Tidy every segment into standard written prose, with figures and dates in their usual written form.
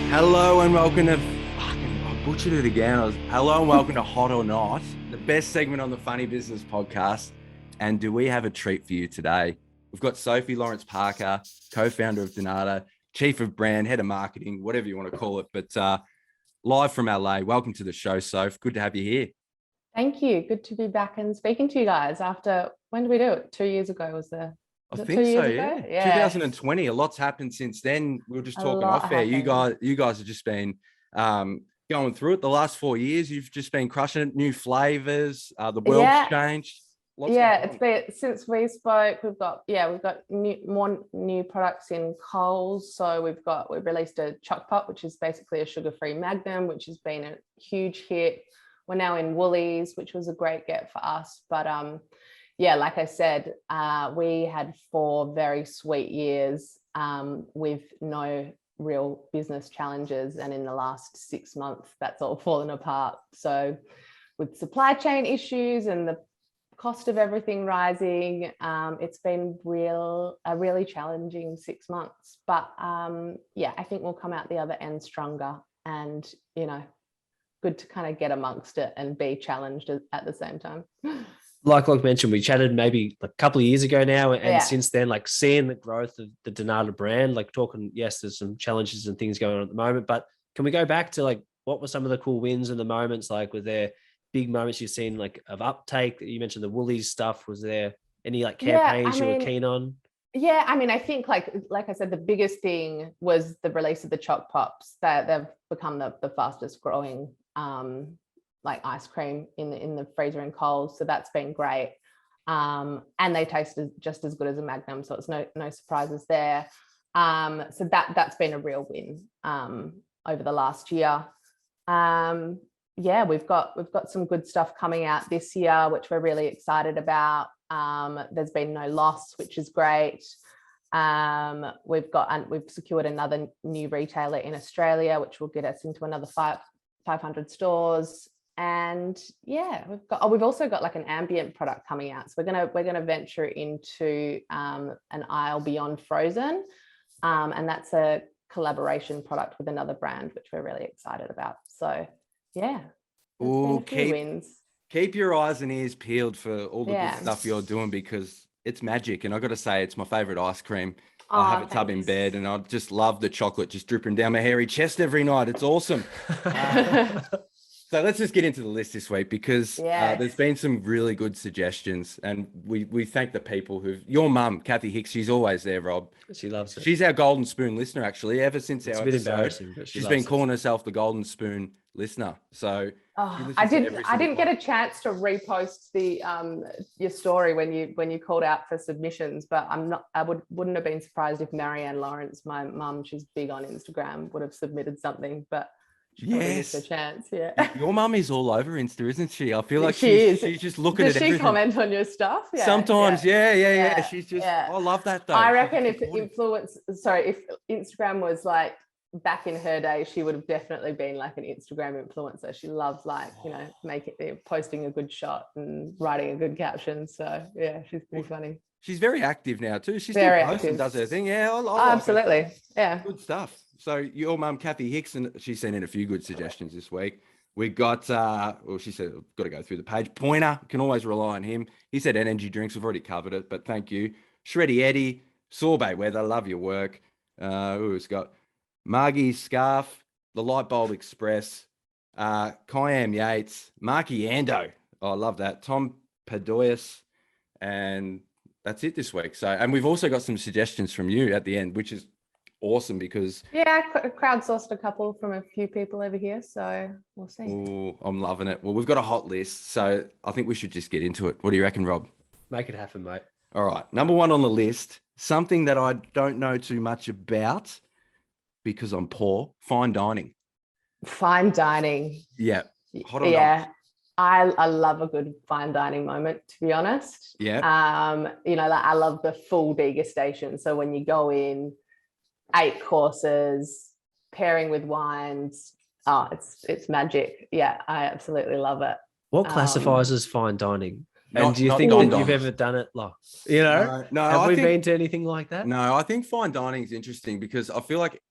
Hello and welcome to I butchered it again. Hello and welcome to Hot or Not, the best segment on the Funny Business podcast. And do we have a treat for you today? We've got Sophie Lawrence Parker, co-founder of Denada, chief of brand, head of marketing, whatever you want to call it. But live from LA. Welcome to the show, Soph. Good to have you here. Thank you. Good to be back and speaking to you guys after, when did we do it? 2 years ago was the I think so, yeah. 2020. A lot's happened since then. We were just talking off air. You guys have just been going through it. The last 4 years, you've just been crushing it. New flavors. The world's changed. It's been since we spoke. We've got more new products in Coles. So we've released a choc pop, which is basically a sugar-free Magnum, which has been a huge hit. We're now in Woolies, which was a great get for us. But like I said, we had 4 very sweet years with no real business challenges. And in the last 6 months, that's all fallen apart. So with supply chain issues and the cost of everything rising, it's been a really challenging 6 months. But I think we'll come out the other end stronger and, good to kind of get amongst it and be challenged at the same time. Like mentioned, we chatted maybe a couple of years ago now, and since then, seeing the growth of the Denada brand, talking, yes, there's some challenges and things going on at the moment, but can we go back to what were some of the cool wins and the moments? Were there big moments you've seen of uptake? You mentioned the Woolies stuff. Was there any campaigns you were keen on? Yeah, I think like I said, the biggest thing was the release of the choc pops. That they've become the fastest growing ice cream in the freezer in Coles. So that's been great. And they taste just as good as a Magnum. So it's no surprises there. So that's been a real win over the last year. We've got some good stuff coming out this year, which we're really excited about. There's been no loss, which is great. We've secured another new retailer in Australia, which will get us into another 500 stores. And we've also got an ambient product coming out. So we're gonna venture into an aisle beyond frozen, and that's a collaboration product with another brand, which we're really excited about. So wins. Keep your eyes and ears peeled for all the good stuff you're doing, because it's magic. And I got to say, it's my favorite ice cream. I have a tub in bed, and I just love the chocolate just dripping down my hairy chest every night. It's awesome. So let's just get into the list this week, because there's been some really good suggestions, and we thank the people your mum, Kathy Hicks, she's always there, Rob. She loves it. She's our Golden Spoon listener, actually, ever since it's our a bit episode. Embarrassing, but she's been calling herself the Golden Spoon listener. So I didn't get a chance to repost your story when you called out for submissions, but I wouldn't have been surprised if Marianne Lawrence, my mum, she's big on Instagram, would have submitted something, but yes, a chance. Your mum is all over Insta, isn't she? I feel like she's just looking at everything. Does she comment on your stuff? Sometimes, yeah. She's just, I love that though. I reckon if Instagram was back in her day, she would have definitely been an Instagram influencer. She loves posting a good shot and writing a good caption. So she's pretty funny. She's very active now too. She's very still active and does her thing. Yeah, I absolutely. Yeah, good stuff. So your mum, Kathy Hicks, and she's sent in a few good suggestions this week. We got, she said, got to go through the page. Pointer, can always rely on him. He said energy drinks. We've already covered it, but thank you. Shreddy Eddie, Sorbet Weather, love your work. Who's got Margie's Scarf, The Light Bulb Express, Kyam Yates, Marky Ando. Oh, I love that. Tom Padoyas, and that's it this week. So, and we've also got some suggestions from you at the end, which is awesome, because crowdsourced a couple from a few people over here, so we'll see. Oh, I'm loving it. Well, we've got a hot list, so I think we should just get into it. What do you reckon, Rob? Make it happen, mate. All right, number 1 on the list, something that I don't know too much about because I'm poor: fine dining. Yeah, hot or not? I love a good fine dining moment, to be honest. I love the full degustation. So when you go in, 8 courses, pairing with wines. Oh, it's magic. Yeah, I absolutely love it. What classifies as fine dining? And do you think that you've ever done it? No. Have we been to anything like that? No, I think fine dining is interesting, because I feel like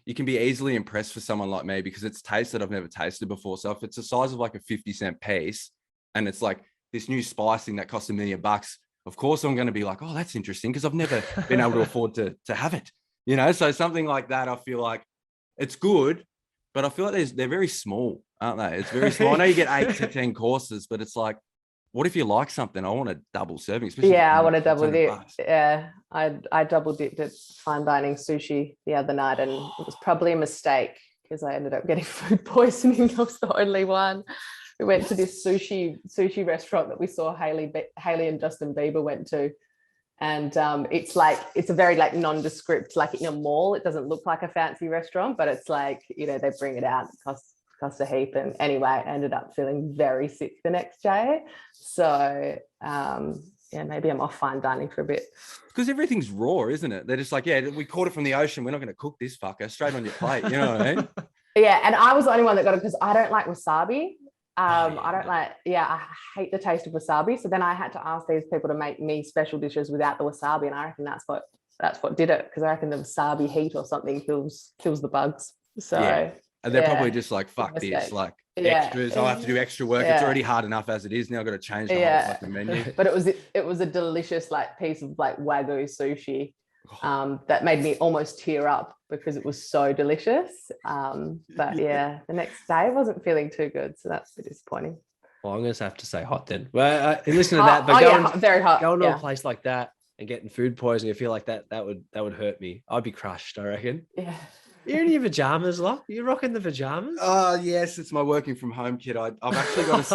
you can be easily impressed for someone like me because it's taste that I've never tasted before. So if it's the size of like a 50-cent piece and it's like this new spicing that costs $1 million, of course I'm going to be like, oh, that's interesting because I've never been able to afford to have it, you know? So something like that, I feel like it's good, but I feel like they're very small, aren't they? It's very small. I know you get 8 to 10 courses, but it's like, what if you like something? I want a double serving. Especially I want a double $200 dip. bucks. Yeah, I double dipped at fine dining sushi the other night, and it was probably a mistake because I ended up getting food poisoning. I was the only one. We went to this sushi restaurant that we saw Haley and Justin Bieber went to, and it's a very like nondescript, like in a mall. It doesn't look like a fancy restaurant, but it's like, you know, they bring it out. It cost a heap, and anyway, I ended up feeling very sick the next day. So maybe I'm off fine dining for a bit. Because everything's raw, isn't it? They're just like, yeah, we caught it from the ocean. We're not going to cook this fucker straight on your plate. You know what I mean? Yeah, and I was the only one that got it because I don't like wasabi. I hate the taste of wasabi. So then I had to ask these people to make me special dishes without the wasabi, and I reckon that's what did it, because I reckon the wasabi heat or something kills the bugs. So yeah. And they're probably just like, fuck this, like extras. I'll have to do extra work. It's already hard enough as it is. Now I've got to change the whole fucking menu. But it was a delicious like piece of like Wagyu sushi that made me almost tear up because it was so delicious. But the next day I wasn't feeling too good. So that's a bit disappointing. Well, I'm going to have to say hot then. Well, listen to that, but very hot. Going to a place like that and getting food poisoning, I feel like that would hurt me. I'd be crushed, I reckon. Yeah. You're in your pajamas, Lach? You're rocking the pajamas? Oh, yes, it's my working from home kit. I've actually got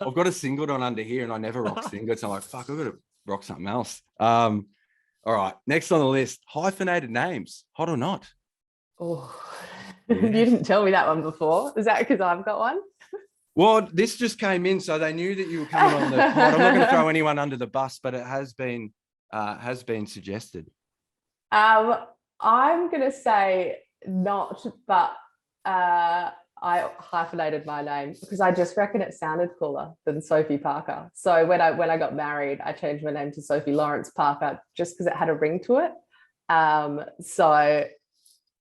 I've got a singlet on under here, and I never rock singlets. I'm like, fuck, I've got to rock something else. All right, next on the list, hyphenated names, hot or not? Oh, you didn't tell me that one before. Is that because I've got one? Well, this just came in, so they knew that you were coming on the pod. I'm not going to throw anyone under the bus, but it has been suggested. I'm going to say not, but I hyphenated my name because I just reckon it sounded cooler than Sophie Parker. So when I got married, I changed my name to Sophie Lawrence Parker just because it had a ring to it. So I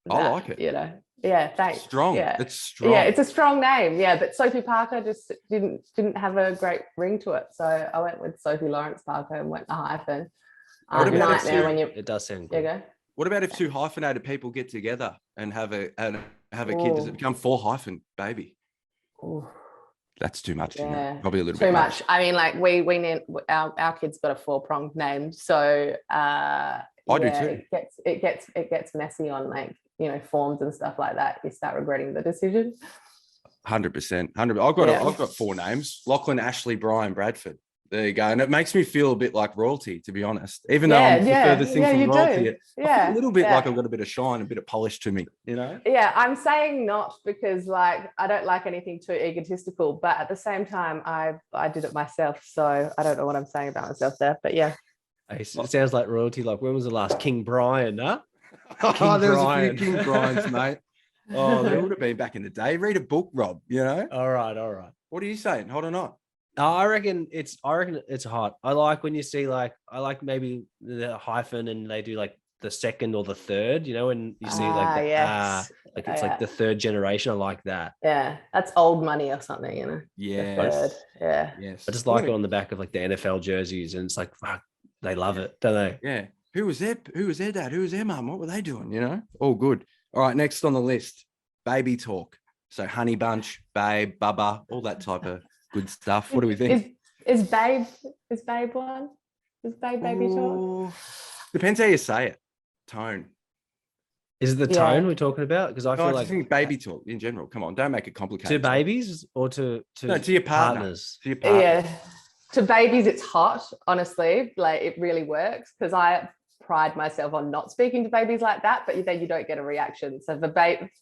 like it. You know, yeah, thanks. Strong. Yeah. It's strong. Yeah, it's a strong name. Yeah, but Sophie Parker just didn't have a great ring to it. So I went with Sophie Lawrence Parker and went a hyphen. It does sound good. There you go. What about if 2 hyphenated people get together and have a kid? Does it become 4 hyphen baby? Ooh. That's too much. Yeah. Probably a little bit too much. I mean, like we need our kid's got a 4-pronged name, so I do too. It gets messy on like, you know, forms and stuff like that. You start regretting the decision. 100%. I've got 4 names: Lachlan, Ashley, Brian, Bradford. There you go. And it makes me feel a bit like royalty, to be honest. Even though I'm the furthest thing from royalty, I feel a little bit like I've got a bit of shine, a bit of polish to me, you know? Yeah, I'm saying not because like I don't like anything too egotistical, but at the same time, I did it myself, so I don't know what I'm saying about myself there. But yeah. It sounds like royalty. Like, when was the last King Brian, huh? There was a few King Brians, mate. Oh, there would have been back in the day. Read a book, Rob, you know? All right. What are you saying? Hot or not? I reckon it's hot. I like when you see I like maybe the hyphen and they do like the second or the third, you know, and you see it's like the 3rd generation. I like that. Yeah, that's old money or something, you know. Yeah. Yes. I just like it on the back of like the NFL jerseys, and it's like, fuck, they love it, don't they? Yeah. Who was their dad? Who was their mum? What were they doing? You know? All good. All right, next on the list, baby talk. So honey bunch, babe, bubba, all that type of good stuff. What do we think? Is babe one? Is babe baby talk? Depends how you say it. Tone. Is it the tone we're talking about? Because I feel like think baby talk in general. Come on, don't make it complicated. To babies or to your partners. To your partner. Yeah. To babies, it's hot, honestly. Like, it really works because I pride myself on not speaking to babies like that, but then you don't get a reaction. So the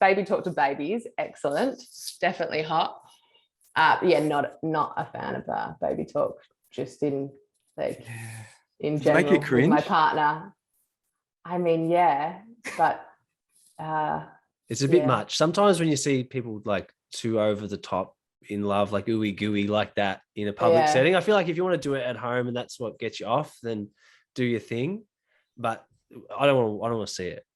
baby talk to babies, excellent. Definitely hot. Not a fan of baby talk, just in in general. Make you cringe? With my partner. I mean, but it's a bit much. Sometimes when you see people like too over the top in love, like ooey gooey like that in a public setting, I feel like if you want to do it at home and that's what gets you off, then do your thing. But I don't want to see it.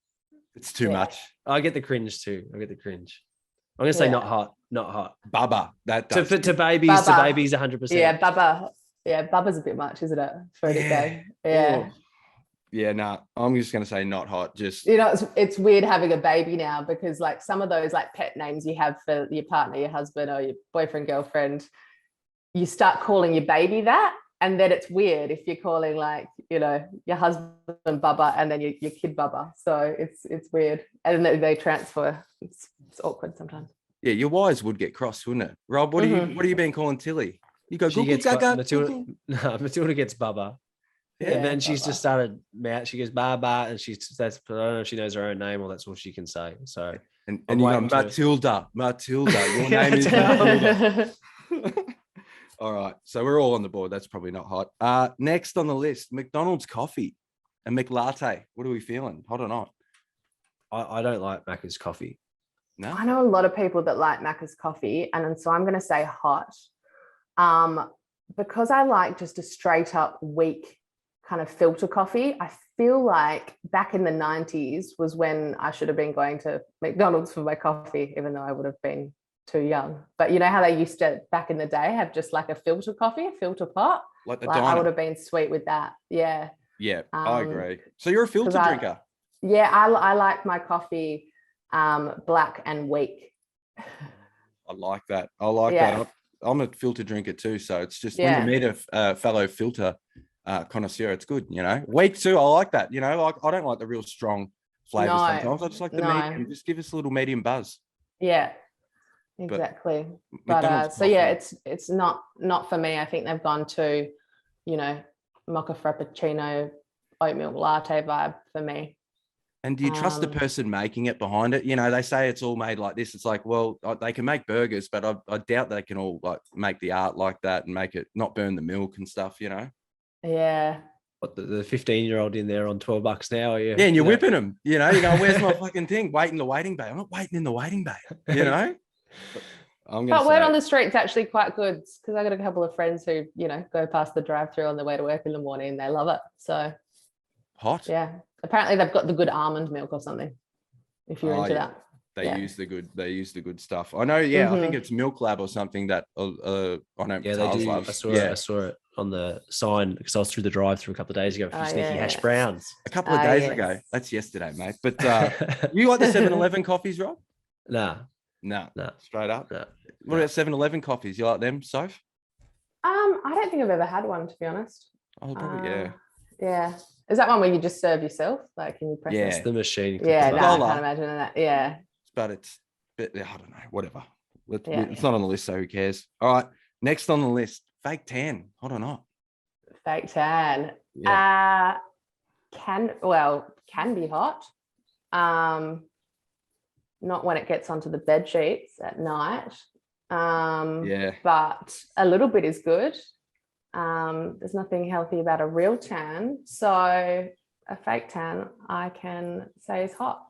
It's too much. I get the cringe too. I get the cringe. I'm gonna say Yeah. not hot, not hot. Bubba. That To does. babies, Bubba. to babies, 100%. Yeah, Bubba. Yeah, Bubba's a bit much, isn't it? For a nickname. Yeah. Oh. Yeah, nah. I'm just gonna say not hot. Just You know, it's weird having a baby now because like some of those like pet names you have for your partner, your husband, or your boyfriend, girlfriend, you start calling your baby that. And then it's weird if you're calling like, you know, your husband Bubba and then your kid Bubba. So it's weird. And then they transfer. It's awkward sometimes. yeah, your wires would get crossed, wouldn't it? Rob, what Mhm. are you been calling Tilly? You go She Google gets Gaga. Matilda. No, Matilda gets Bubba. Yeah, And then she's Bubba. just started mouth. She goes Baba, and that's I don't know if she knows her own name or that's all she can say. So And I'm you go waiting to- Matilda. Your name is Matilda. All right. So we're all on the board. That's probably not hot. Next on the list, McDonald's coffee and McLatte. What are we feeling? Hot or not? I don't like Macca's coffee. No. I know a lot of people that like Macca's coffee, and so I'm going to say hot, because I like just a straight up weak kind of filter coffee. I feel like back in the 90s was when I should have been going to McDonald's for my coffee, even though I would have been too young. But you know how they used to back in the day have just like a filter coffee, a filter pot. Like the Like, I diner. would have been sweet with that. Yeah. Yeah, I Um, agree. So you're a filter 'cause I- drinker. Yeah, I like my coffee black and weak. I like that. I like Yeah. that. I'm a filter drinker too. So it's just Yeah. when you meet a fellow filter connoisseur, it's good, you know. Weak too. I like that. You know, like I don't like the real strong flavors No, sometimes. I just like the no. medium. Just give us a little medium buzz. Yeah, exactly. But McDonald's so yeah, coffee. it's not for me. I think they've gone to, you know, mocha frappuccino, oat milk latte vibe for me. And do you trust the Um, person making it behind it? You know, they say it's all made like this. It's like, well, they can make burgers, but I doubt they can all like make the art like that and make it not burn the milk and stuff, you know? Yeah. What the 15-year-old in there on $12 an hour? Yeah, and you're you know? whipping them, you know, you go, where's my fucking thing? Wait in the waiting bay. I'm not waiting in the waiting bay, you know? I'm But gonna word say on the street's actually quite good because I got a couple of friends who, you know, go past the drive-through on their way to work in the morning and they love it. So hot. yeah, apparently they've got the good almond milk or something. If you're Oh, into yeah. that. They Yeah. use the good stuff. I know, yeah, I think Mhm. it's Milk Lab or something that I know Yeah, they Tars do. loves. I saw Yeah. it. I saw it on the sign because I was through the drive-through a couple of days ago for Oh, sneaky yeah, hash yeah. browns. A couple of days yes. ago. That's yesterday, mate. But you like the 7-Eleven coffees, Rob? Nah, No. no, Straight up. no. What about 7-Eleven coffees? You like them, Soph? I don't think I've ever had one, to be honest. Oh, probably, yeah. Yeah. Is that one where you just serve yourself? Like, can you press Yeah. It's it? the machine. you click Yeah, the no, button. I Cola. can't imagine that. Yeah. But it's, I don't know, whatever. Yeah. It's not on the list, so who cares? All right. Next on the list, fake tan. Hot or not? Fake tan. Yeah. Can be hot. Not when it gets onto the bed sheets at night. Yeah. But a little bit is good. There's nothing healthy about a real tan. So a fake tan, I can say is hot.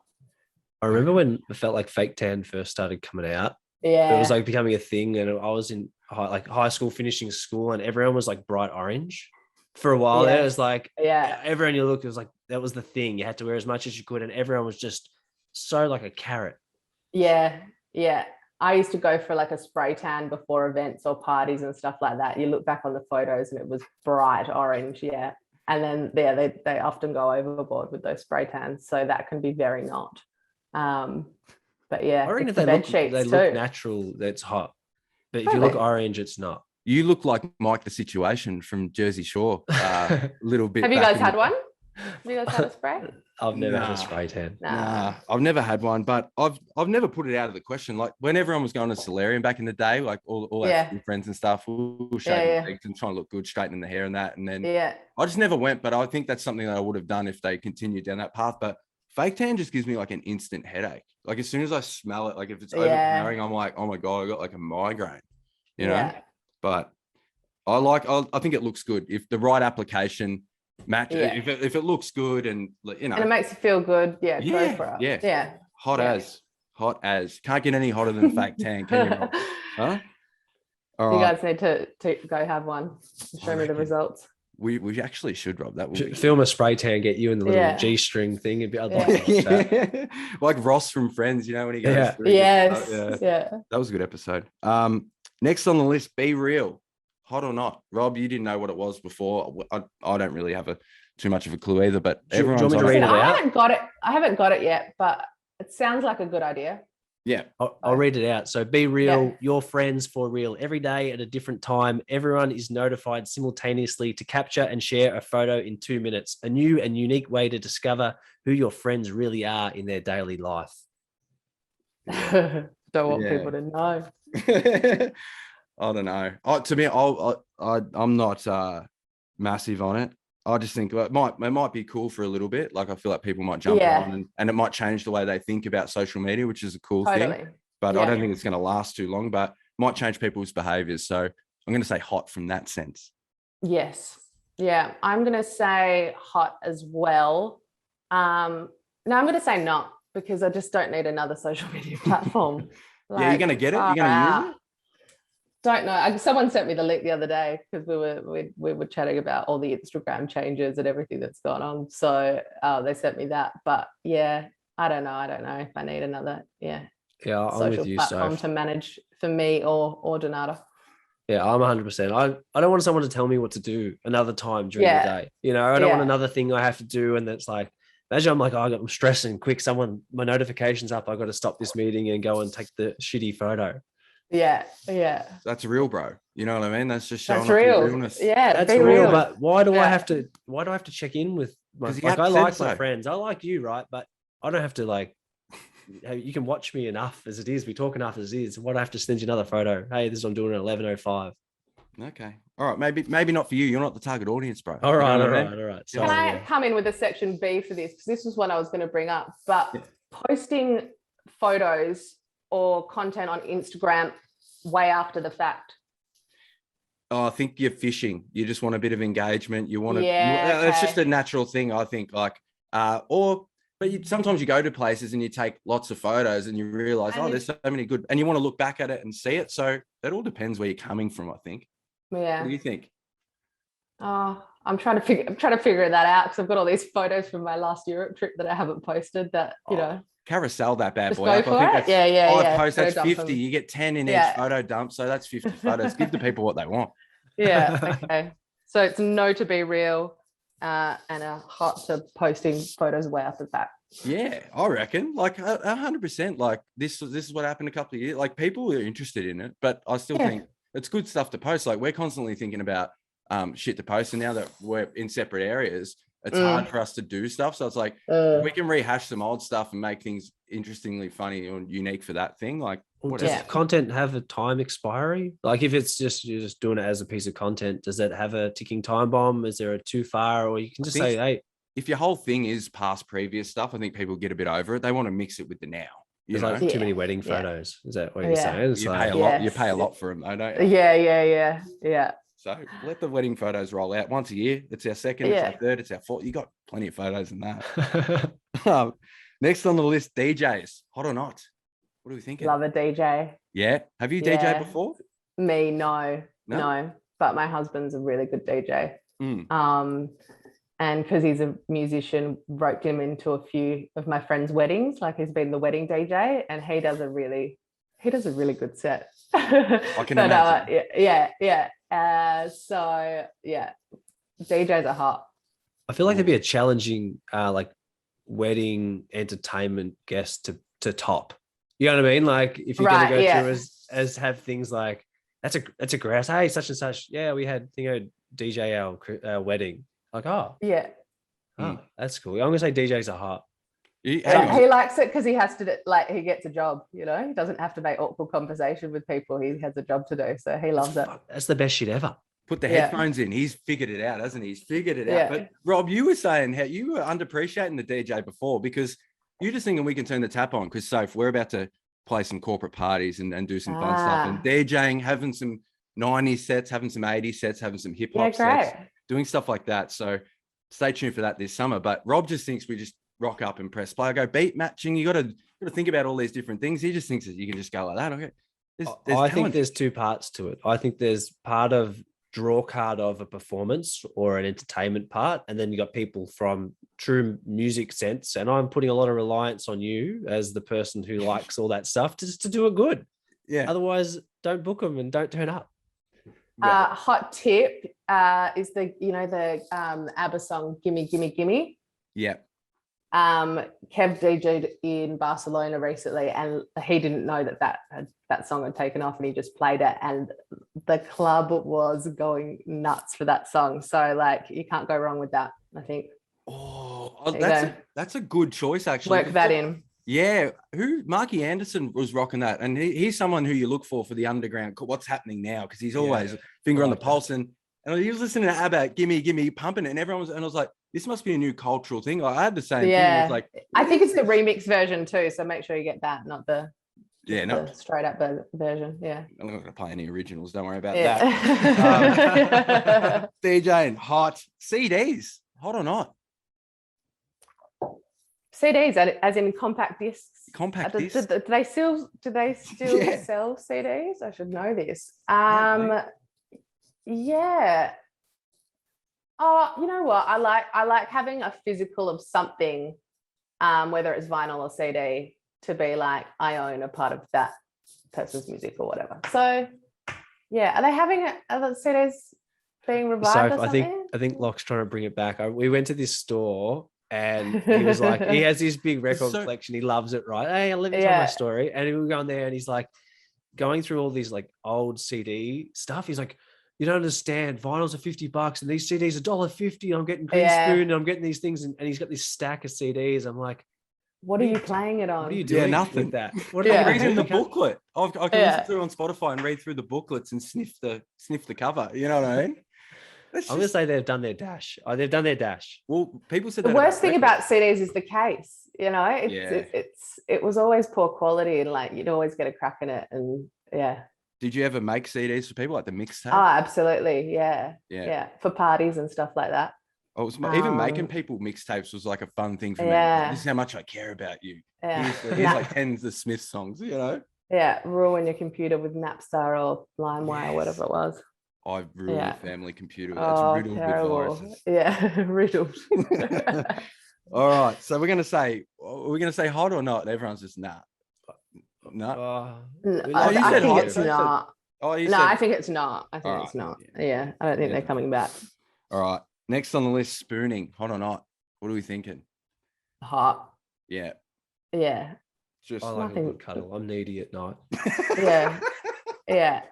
I remember when it felt like fake tan first started coming out. Yeah. It was like becoming a thing, and I was in high school, finishing school, and everyone was like bright orange. For a while there, it was like everyone you look, it was like that was the thing. You had to wear as much as you could, and everyone was just so like a carrot. Yeah. I used to go for like a spray tan before events or parties and stuff like that. You look back on the photos and it was bright orange, yeah. And then they often go overboard with those spray tans, so that can be very not. But yeah, I reckon it's if the they bed sheets look too. natural, that's hot. But if you look orange, it's not. You look like Mike the Situation from Jersey Shore. A little bit. Have you back guys in had the- one? Have you guys had a spray? I've never had Nah. a spray tan. Nah, I've never had one, but I've never put it out of the question. Like when everyone was going to solarium back in the day, like all our Yeah. school friends and stuff, we'll shave Yeah, the legs and try and look good, straightening the hair and that. And then Yeah. I just never went, but I think that's something that I would have done if they continued down that path. But fake tan just gives me like an instant headache. Like as soon as I smell it, like if it's overpowering, I'm like, oh my God, I got like a migraine, you know? Yeah. But I think it looks good. If the right application match, Yeah. if it looks good and you know, And it makes you feel good. Yeah, go Yeah, for it. yeah. Yeah. hot Yeah. as. Can't get any hotter than fake tan, can you? Rob? Huh? All You right. guys need to go have one and show me the reckon. results. We actually should, Rob. That would be Film a spray tan, get you in the little Yeah. G-string thing. I'd like Yeah. to watch that. like Ross from Friends, when he goes Yeah. through. He gets- Yes. Yeah. That was a good episode. Next on the list, BeReal. Hot or not? Rob, you didn't know what it was before. I don't really have too much of a clue either, but Do you want everyone's me to on read it. it I out? haven't got it. I haven't got it yet, but it sounds like a good idea. Yeah. I'll read it out. So BeReal, Yeah. your friends for real. Every day at a different time, everyone is notified simultaneously to capture and share a photo in 2 minutes. A new and unique way to discover who your friends really are in their daily life. Don't want Yeah. people to know. I don't know. To me, I'm not massive on it. I just think it might be cool for a little bit. Like I feel like people might jump Yeah. on and it might change the way they think about social media, which is a cool Totally. thing. But I don't think it's going to last too long. But might change people's behaviors. So I'm going to say hot from that sense. Yes. Yeah. I'm going to say hot as well. No, I'm going to say not because I just don't need another social media platform. Yeah, you're going to get it. You're going to use it. Don't know. Someone sent me the link the other day because we were chatting about all the Instagram changes and everything that's gone on. So they sent me that. But yeah, I don't know if I need another Yeah, I'm social with you, platform Soph. to manage for me or Denada. Yeah, I'm 100%. I don't want someone to tell me what to do another time during Yeah. the day. I don't want Yeah. another thing I have to do. And that's like, imagine I'm like, I'm stressing quick. My notification's up. I got to stop this meeting and go and take the shitty photo. Yeah. That's real, bro. You know what I mean? That's just showing That's off your real. realness. Yeah, That's be real. real. But why do I Yeah. have to check in with my, 'Cause you like, have I said like my so. friends. I like you, right? But I don't have to hey, you can watch me enough as it is. We talk enough as it is. Why do I have to send you another photo? Hey, this is what I'm doing at 11:05. Okay. All right. Maybe not for you. You're not the target audience, bro. All You know right, what all I mean? right, all right. Can Sorry, I yeah. come in with a section B for this? Because this was what I was going to bring up. But Yeah. posting photos or content on Instagram way after the fact. Oh, I think you're fishing. You just want a bit of engagement. You want to. Yeah, That's just okay. a natural thing, I think. Sometimes you go to places and you take lots of photos and you realize, And there's so many good, and you want to look back at it and see it. So it all depends where you're coming from, I think. What do Yeah. you think? Oh, I'm trying to figure that out because I've got all these photos from my last Europe trip that I haven't posted that, Carousel that bad Just boy go up. for I think it? that's Yeah. 5 posts. That's Photo dump 50. them. You get 10 in Yeah. each photo dump. So that's 50 photos. Give the people what they want. Yeah. Okay. So it's no to be real and a hot to posting photos way after that. Yeah, I reckon like 100%. Like this is what happened a couple of years. Like people are interested in it, but I still Yeah. think it's good stuff to post. Like we're constantly thinking about shit to post, and now that we're in separate areas, it's hard for us to do stuff. So it's like if we can rehash some old stuff and make things interestingly funny or unique for that thing. Like Does whatever. content have a time expiry? Like if it's just you're just doing it as a piece of content, does that have a ticking time bomb? Is there a too far, or you can just think say, hey, If your whole thing is past previous stuff, I think people get a bit over it. They want to mix it with the now. You there's know, like too many Yeah. wedding Yeah. photos? Is that what you're Yeah. saying? It's you like, pay a lot. You Yes. pay a lot for them, though, don't you? Yeah. So let the wedding photos roll out once a year. It's our second, it's Yeah. our third, it's our fourth. You got plenty of photos in that. Next on the list, DJs. Hot or not? What are we thinking? Love a DJ. Yeah. Have you Yeah. DJ before? Me, no. No? But my husband's a really good DJ. Mm. And because he's a musician, roped him into a few of my friends' weddings. Like he's been the wedding DJ, and he does a really good set. I can imagine. Yeah. So yeah, DJs are hot. I feel like there'd be a challenging like wedding entertainment guest to top. You know what I mean? Like if you're gonna go through as have things like that's a grass. Hey, such and such. Yeah, we had DJ our wedding. Like Yeah. that's cool. I'm gonna say DJs are hot. Hang And on. he likes it because he has to he gets a job. He doesn't have to make awkward conversation with people. He has a job to do, so he loves it. That's the best shit ever. Put the Yeah. headphones in. He's figured it out, hasn't he? He's figured it Yeah. out. But Rob, you were saying how you were underappreciating the DJ before because you're just thinking we can turn the tap on because Soph, we're about to play some corporate parties and do some fun stuff and DJing, having some 90s sets, having some 80s sets, having some hip hop sets, doing stuff like that. So stay tuned for that this summer. But Rob just thinks we just rock up and press play. I go beat matching. You got to think about all these different things. He just thinks that you can just go like that. Okay. I think there's two parts to it. I think there's part of draw card of a performance or an entertainment part, and then you got people from true music sense, and I'm putting a lot of reliance on you as the person who likes all that stuff just to do it good. Yeah. Otherwise, don't book them and don't turn up. Hot tip is the ABBA song "Gimme Gimme Gimme." Yeah. Kev DJ'd in Barcelona recently, and he didn't know that song had taken off, and he just played it, and the club was going nuts for that song. So like, you can't go wrong with that, I think. Oh, that's a good choice, actually. Work that in. Yeah, Marky Anderson was rocking that, and he's someone who you look for the underground. What's happening now? Because he's always finger on the pulse, and he was listening to ABBA, gimme, pumping it, and I was like, this must be a new cultural thing. I had the same thing. It was like, I think it's the remix version too, so make sure you get that, not the the straight up version. Yeah, I'm not going to play any originals. Don't worry about that. DJ and hot CDs, hot or not? CDs, as in compact discs. Compact discs. Do they still sell CDs? I should know this. Yeah. Oh, you know what? I like having a physical of something, whether it's vinyl or CD, to be like, I own a part of that person's music or whatever. So yeah, are the CDs being revived or something? I think Lach's trying to bring it back. We went to this store, and he was like, he has this big record collection. He loves it, right? Hey, let me tell my story. And we were going there, and he's like going through all these like old CD stuff. He's like, you don't understand. Vinyls are $50, and these CDs are $1.50. I'm getting Green Spoon, and I'm getting these things, and he's got this stack of CDs. I'm like, what are you playing it on? What are you doing? Nothing. With that? What are you reading the booklet? I can listen to it on Spotify and read through the booklets and sniff the cover. You know what I mean? I'm going to say they've done their dash. They've done their dash. Well, people said the worst thing about CDs is the case. You know, it was always poor quality, and like you'd always get a crack in it, and yeah. Did you ever make CDs for people, like the mixtape? Oh, absolutely. Yeah. For parties and stuff like that. Oh, it was even making people mixtapes was like a fun thing for me. Like, this is how much I care about you. Yeah. Here's like tens of Smith songs, you know? Yeah. Ruin your computer with Napster or LimeWire or whatever it was. I ruined the family computer. That's riddled terrible. with viruses. Yeah, riddled. All right. So we're gonna say hot or not? Everyone's just nah. No. I think it's not. I think it's not. I think All it's not. Yeah. I don't think they're coming back. All right. Next on the list, spooning. Hot or not? What are we thinking? Hot. Yeah. Yeah. Just I like a good cuddle. I'm needy at night. Yeah. Yeah.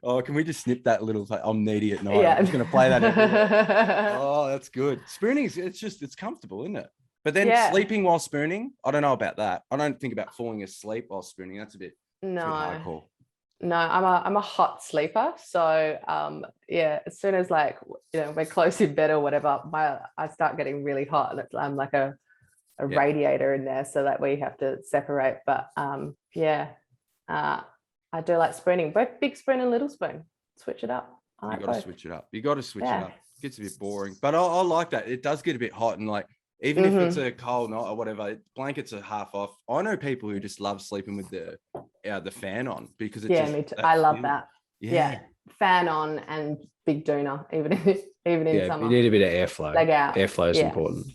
Oh, can we just snip that little? I'm needy at night. Yeah. I'm just gonna play that everywhere. Oh, that's good. Spooning is it's comfortable, isn't it? But then sleeping while spooning, I don't know about that. I don't think about falling asleep while spooning. That's a bit hardcore. No, I'm a hot sleeper. So as soon as like we're close in bed or whatever, I start getting really hot, and I'm like a radiator in there, so that we have to separate. But I do like spooning, both big spoon and little spoon. Switch it up. You got to switch it up. You got to switch it up. It gets a bit boring, but I like that. It does get a bit hot, and like even if it's a cold night or whatever, blankets are half off. I know people who just love sleeping with the fan on because it's me too. I love that. Yeah, fan on and big doona, even in summer. You need a bit of airflow. Leg out. Airflow is important.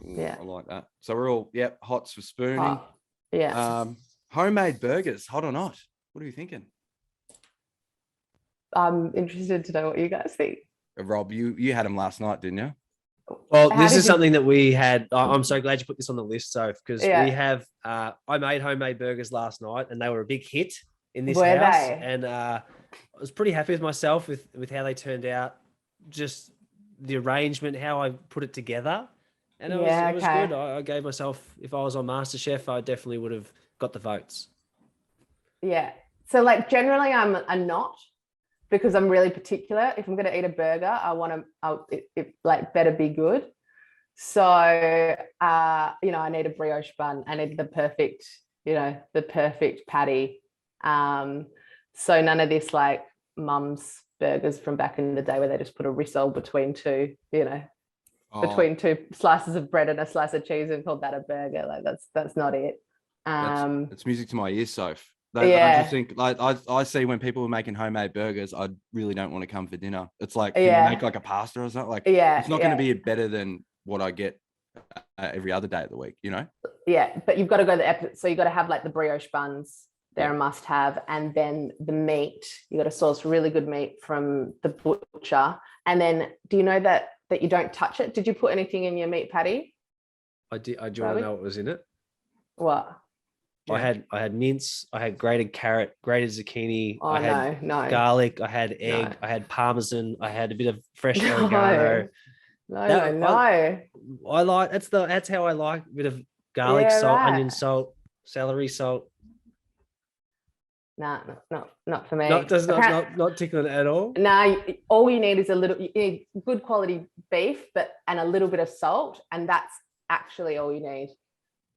Yeah, I like that. So we're all hots for spooning. Hot. Yeah. Homemade burgers, hot or not? What are you thinking? I'm interested to know what you guys think. Rob, you had them last night, didn't you? Well, this is something that we had. I'm so glad you put this on the list, Soph, because we have. I made homemade burgers last night, and they were a big hit in this house. And I was pretty happy with myself with how they turned out. Just the arrangement, how I put it together, and it was good. I gave myself. If I was on MasterChef, I definitely would have got the votes. Yeah. So like generally, I'm a not. Because I'm really particular. If I'm going to eat a burger, I want it like better be good. So, I need a brioche bun. I need the perfect patty. So none of this like mum's burgers from back in the day where they just put a rissole between two, between two slices of bread and a slice of cheese and called that a burger. Like that's not it. That's music to my ears, Soph. I just think like I see when people are making homemade burgers, I really don't want to come for dinner. It's like, can you make like a pasta or something? Like, it's not going to be better than what I get every other day of the week, you know? Yeah, but you've got to go so you got to have like the brioche buns. They're a must have. And then the meat, you got to source really good meat from the butcher. And then do you know that you don't touch it? Did you put anything in your meat patty? I did. Do you want to know what was in it? What? I had mince, I had grated carrot, grated zucchini, Oh, I had no. garlic, I had egg, I had parmesan, I had a bit of fresh oregano. No. I like that's how I like a bit of garlic, salt, onion, salt, celery salt. Nah, not for me. Not tickling at all. Nah, all you need is you need good quality beef, and a little bit of salt, and that's actually all you need.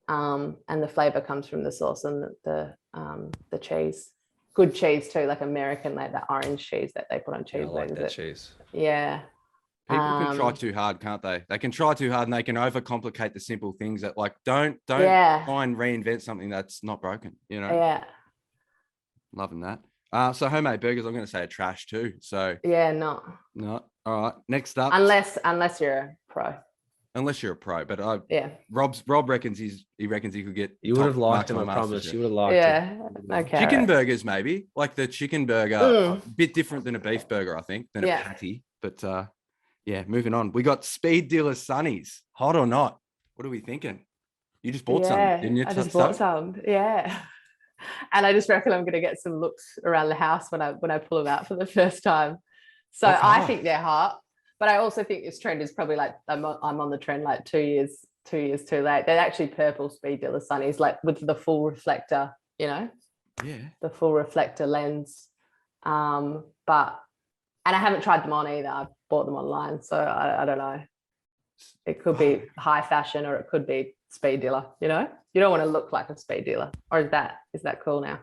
And the flavor comes from the sauce and the cheese. Good cheese too, like American, like that orange cheese that they put on cheese. I like that cheese. Yeah. People can try too hard, can't they? They can try too hard and they can overcomplicate the simple things that like don't try and reinvent something that's not broken, you know? Yeah. Loving that. So homemade burgers, I'm going to say are trash too. So yeah, no. All right. Next up. Unless you're a pro. Unless you're a pro, but Rob reckons he reckons he could get. You would have liked him, I promise. You would have liked him. Okay. Chicken burgers, maybe like the chicken burger, a bit different than a beef burger, I think, than a patty. But moving on. We got Speed Dealer Sunnies. Hot or not? What are we thinking? You just bought some, didn't you? I just bought some. Yeah. And I just reckon I'm going to get some looks around the house when I pull them out for the first time. So I think they're hot. But I also think this trend is probably like I'm on the trend like 2 years too late. They're actually purple Speed Dealer Sunnies, like with the full reflector, you know? Yeah. The full reflector lens. And I haven't tried them on either. I bought them online, so I don't know. It could be high fashion or it could be Speed Dealer, you know? You don't want to look like a Speed Dealer. Or is that cool now?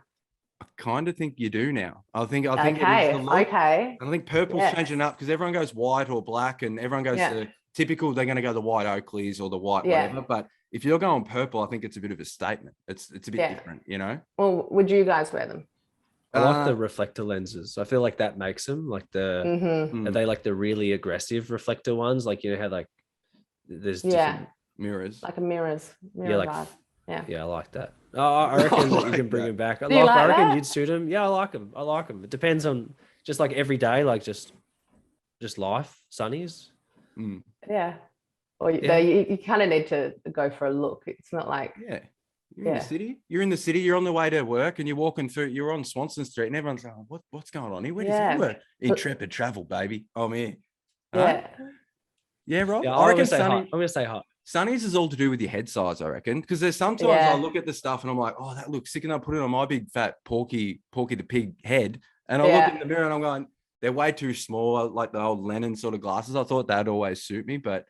I kind of think you do now. I think okay. It is the look. Okay. I think purple's changing up because everyone goes white or black and everyone goes to typical, they're going to go the white Oakleys or the white whatever. But if you're going purple, I think it's a bit of a statement. It's a bit different, you know? Well, would you guys wear them? I like the reflector lenses. I feel like that makes them like are they like the really aggressive reflector ones? Like, you know how like there's different mirrors. Like a mirror vibe. Yeah, I like that. I reckon that you can bring them back. I reckon you'd suit them. Yeah, I like them. It depends on just like every day, like just life, sunnies. Yeah. Or you kind of need to go for a look. It's not like You're in the city. You're on the way to work, and you're walking through. You're on Swanston Street, and everyone's going, "What's going on here? Where does he work? Intrepid Travel, baby. I'm here." Yeah, Rob. Yeah, I reckon I'm gonna say hot. Sunnies is all to do with your head size, I reckon. Because there's sometimes I look at the stuff and I'm like, "Oh, that looks sick," and I put it on my big fat Porky the Pig head, and I look in the mirror and I'm going, "They're way too small." Like the old Lennon sort of glasses. I thought that'd always suit me, but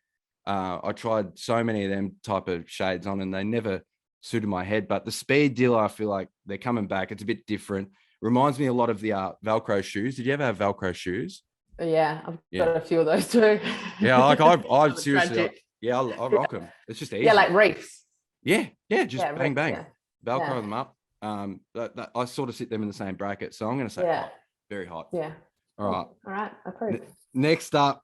I tried so many of them type of shades on, and they never suited my head. But the Speed Dealer, I feel like they're coming back. It's a bit different. Reminds me a lot of the Velcro shoes. Did you ever have Velcro shoes? Yeah, I've got a few of those too. Yeah, like I seriously, I rock them. It's just easy. Yeah, like reefs. Yeah, just bang, reefs, Velcro them up. I sort of sit them in the same bracket, so I'm going to say hot, very hot. Yeah. All right, approved. Next up,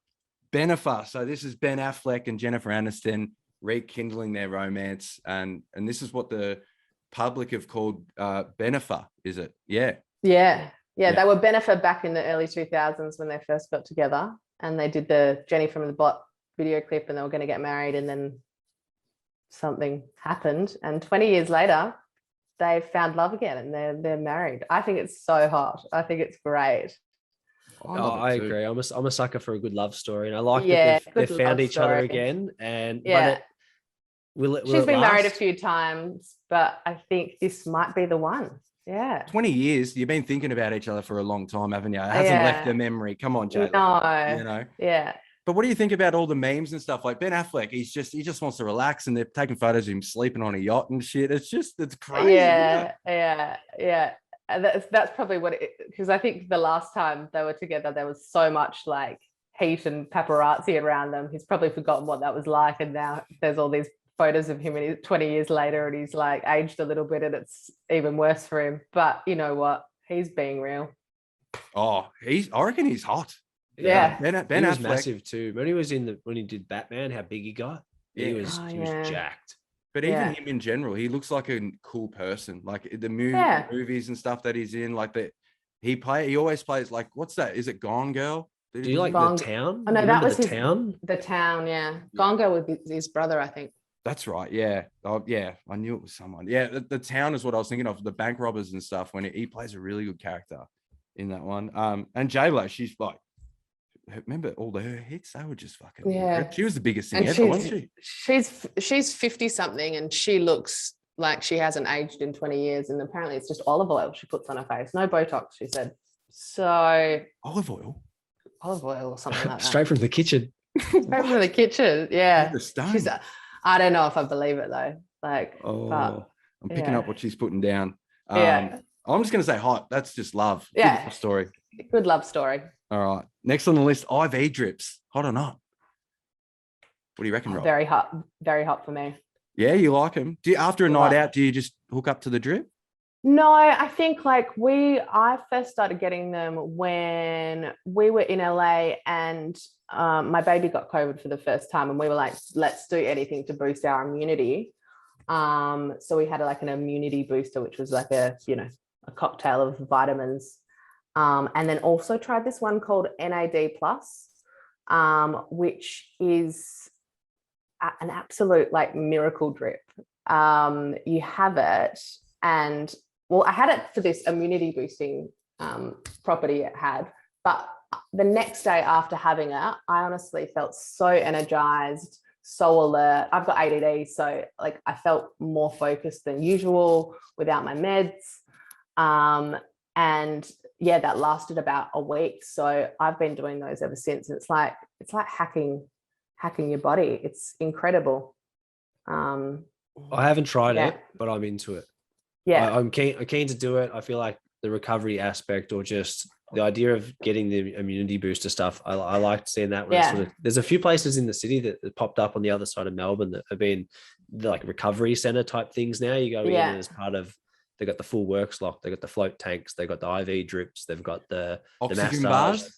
Bennifer. So this is Ben Affleck and Jennifer Aniston rekindling their romance, and this is what the public have called Bennifer, is it? Yeah, they were Bennifer back in the early 2000s when they first got together, and they did the Jenny from the Block video clip, and they were going to get married, and then something happened, and 20 years later they found love again, and they're married. I think it's so hot. I think it's great. I agree. I'm a sucker for a good love story, and I like that they found each other again. And she's been married a few times, but I think this might be the one. Yeah, 20 years. You've been thinking about each other for a long time, haven't you? It hasn't left the memory. Come on, J-Lo. No, you know. Yeah. But what do you think about all the memes and stuff? Like Ben Affleck, he just wants to relax, and they're taking photos of him sleeping on a yacht and shit. It's crazy. Yeah. That's probably what because I think the last time they were together, there was so much like heat and paparazzi around them. He's probably forgotten what that was like, and now there's all these photos of him 20 years later, and he's like aged a little bit, and it's even worse for him. But you know what? He's being real. Oh, I reckon he's hot. Yeah. Ben he was Affleck. massive too. When he was when he did Batman, how big he got. He was jacked. But even him in general, he looks like a cool person. Like the movies and stuff that he's in, like that he always plays like, what's that? Is it Gone Girl? Do you like The Town? Oh no, that was The Town. The Town, yeah. Gone Girl with his brother, I think. That's right. Yeah. Oh, yeah. I knew it was someone. Yeah. The Town is what I was thinking of. The bank robbers and stuff. When he plays a really good character in that one. And J-Lo, she's like, remember all her hits? They were just fucking. Yeah. She was the biggest thing ever, wasn't she? She's 50 something, and she looks like she hasn't aged in 20 years. And apparently, it's just olive oil she puts on her face. No Botox, she said. So olive oil or something like that. Straight from the kitchen. Straight from the kitchen. Yeah. She's I don't know if I believe it though. Like, I'm picking up what she's putting down. Yeah. I'm just going to say hot. That's just love. Yeah. Good story. Good love story. All right. Next on the list, IV drips. Hot or not? What do you reckon, Rob? Very hot. Very hot for me. Yeah, you like them. After a night out, do you just hook up to the drip? No, I think like I first started getting them when we were in LA, and my baby got COVID for the first time, and we were like, let's do anything to boost our immunity. So we had like an immunity booster, which was like a cocktail of vitamins. And then also tried this one called NAD+, which is an absolute like miracle drip. You have it, and well, I had it for this immunity boosting property it had, but the next day after having it, I honestly felt so energized, so alert. I've got ADD, so like I felt more focused than usual without my meds. And yeah, that lasted about a week. So I've been doing those ever since. It's like hacking your body. It's incredible. I haven't tried it, but I'm into it. Yeah. I'm keen to do it. I feel like the recovery aspect, or just the idea of getting the immunity booster stuff, I liked seeing that. There's a few places in the city that popped up on the other side of Melbourne that have been like recovery center type things. Now you go in as part of. They got the full works lock. They got the float tanks. They got the IV drips. They've got the oxygen bars.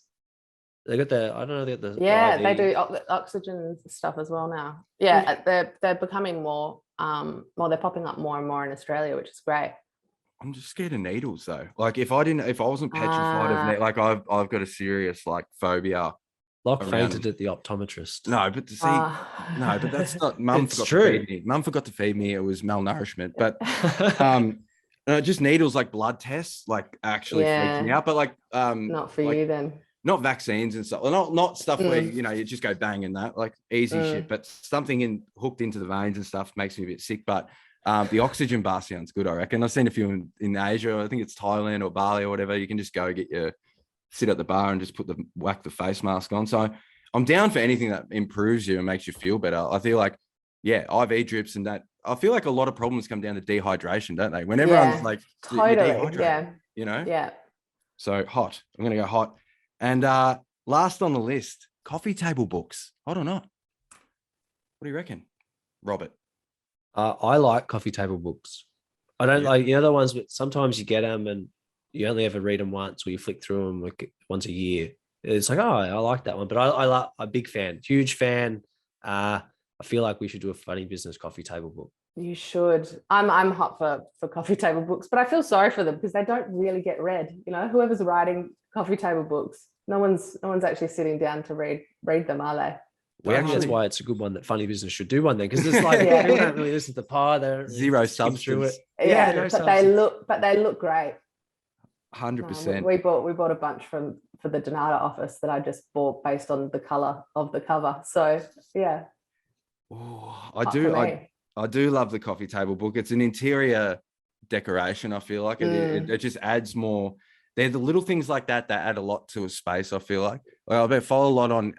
They got the they got the they do oxygen stuff as well now. Yeah, they're becoming more. They're popping up more and more in Australia, which is great. I'm just scared of needles though. Like if I wasn't petrified of like I've got a serious like phobia. Lach fainted at the optometrist. No, but no, but that's not. Mum forgot to feed me. Mum forgot to feed me. It was malnourishment, but just needles like blood tests, like actually freaked me out. But like, not for you then. Not vaccines and stuff. Not stuff where you just go bang and that, like easy shit. But something hooked into the veins and stuff makes me a bit sick. But the oxygen bar sounds good, I reckon. I've seen a few in Asia. I think it's Thailand or Bali or whatever. You can just go sit at the bar and just whack the face mask on. So I'm down for anything that improves you and makes you feel better. I feel like, IV drips and that. I feel like a lot of problems come down to dehydration, don't they? When everyone's like, totally, yeah. So hot. I'm gonna go hot. And last on the list, coffee table books. Hot or not? What do you reckon, Robert? I like coffee table books. I don't like the ones, but sometimes you get them and you only ever read them once, or you flick through them like once a year. It's like, I like that one, but I like a big fan, huge fan. I feel like we should do a funny business coffee table book. You should. I'm hot for coffee table books, but I feel sorry for them because they don't really get read. Whoever's writing coffee table books, no one's actually sitting down to read them, are they? Well, that's why it's a good one that funny business should do one then, because it's like people don't really listen to the pod. They're zero substance. But they look great. 100%. We bought a bunch for the Denada office that I just bought based on the color of the cover. So yeah. Oh, I do love the coffee table book. It's an interior decoration. I feel like it just adds more. They're the little things like that add a lot to a space. I feel like I follow a lot on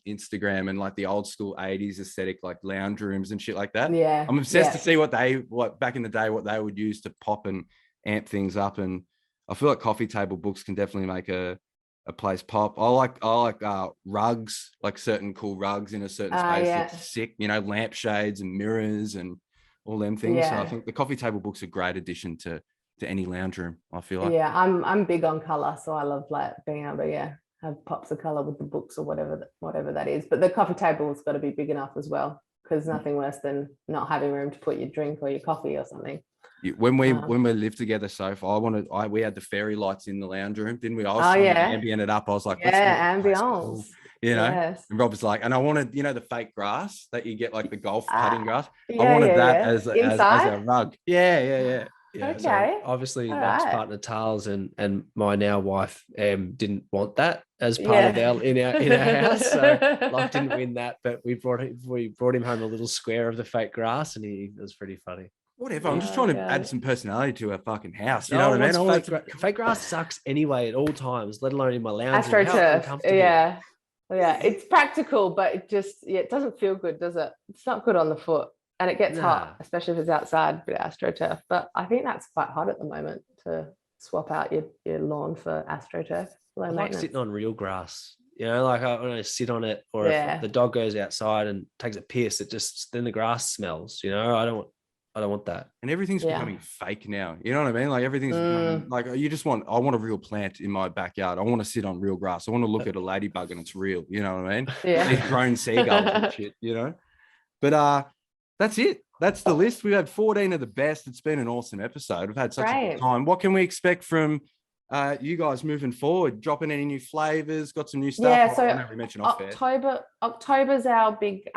Instagram and like the old school 80s aesthetic, like lounge rooms and shit like that. Yeah, I'm obsessed to see what back in the day, what they would use to pop and amp things up. And I feel like coffee table books can definitely make a a place pop. I like rugs, like certain cool rugs in a certain space. yeah. That's sick, you know, lampshades and mirrors and all them things. So I Yeah. think the coffee table book's a great addition to any lounge room, I feel like. Yeah, I'm big on color, so I love like being able to have pops of color with the books or whatever that is. But the coffee table's got to be big enough as well, because nothing worse than not having room to put your drink or your coffee or something. When we lived together, Sophie, we had the fairy lights in the lounge room, didn't we? I was Oh, trying yeah. to ambient it up. I was like, let's make the place cool, ambiance. you know. Yes. And Rob was like, and I wanted, you know, the fake grass that you get, like the golf putting grass. Yeah, I wanted that yeah. as Inside? a rug. Yeah. Yeah, Okay. so obviously All Lach's right. partner Tales and my now wife didn't want that as part of our in our house. So Lach didn't win that, but we brought him home a little square of the fake grass, and it was pretty funny. Whatever. I'm just trying to add some personality to our fucking house. You No know what I one mean? fake grass sucks anyway at all times, let alone in my lounge. AstroTurf. Yeah. It's practical, but it doesn't feel good, does it? It's not good on the foot. And it gets hot, especially if it's outside with AstroTurf. But I think that's quite hot at the moment to swap out your lawn for AstroTurf. I like sitting on real grass. You know, like when I sit on it, or if the dog goes outside and takes a piss, then the grass smells. You know, I don't want that. And everything's becoming fake now. You know what I mean? Like everything's becoming like I want a real plant in my backyard. I want to sit on real grass. I want to look at a ladybug and it's real. You know what I mean? Yeah. These grown seagulls and shit, you know? But that's it. That's the list. We've had 14 of the best. It's been an awesome episode. We've had such a good time. What can we expect from you guys moving forward? Dropping any new flavors? Got some new stuff? Yeah, so I know we mentioned October's our big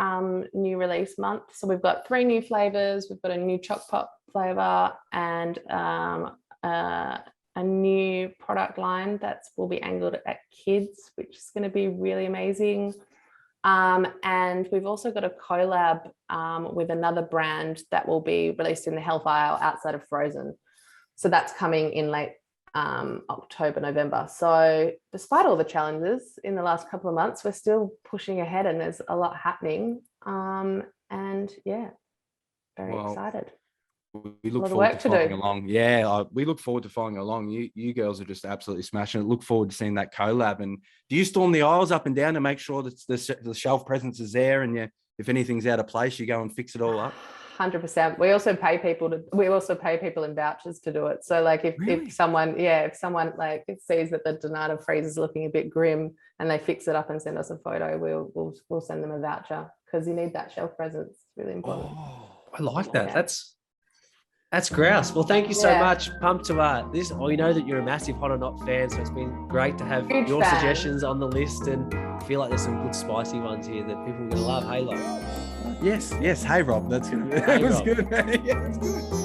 new release month. So we've got 3 new flavors. We've got a new choc pop flavor and a new product line that will be angled at kids, which is going to be really amazing. And we've also got a collab with another brand that will be released in the health aisle outside of frozen. So that's coming in late October, November. So despite all the challenges in the last couple of months, we're still pushing ahead and there's a lot happening. And yeah, very excited. We look forward to following along. Yeah, we look forward to following along. You girls are just absolutely smashing it. Look forward to seeing that collab. And do you storm the aisles up and down to make sure that the shelf presence is there, and if anything's out of place, you go and fix it all up? 100%. We also pay people in vouchers to do it. So like if someone like sees that the Denada freezer is looking a bit grim and they fix it up and send us a photo, we'll send them a voucher, because you need that shelf presence. It's really important. Oh, I like that. Yeah. That's grouse. Well, thank you so much. Pumped to this. We know that you're a massive Hot or Not fan, so it's been great to have your suggestions on the list, and I feel like there's some good spicy ones here that people are going to love. Hey, Lach. Yes. Hey, Rob. That was good. Yeah, that's good.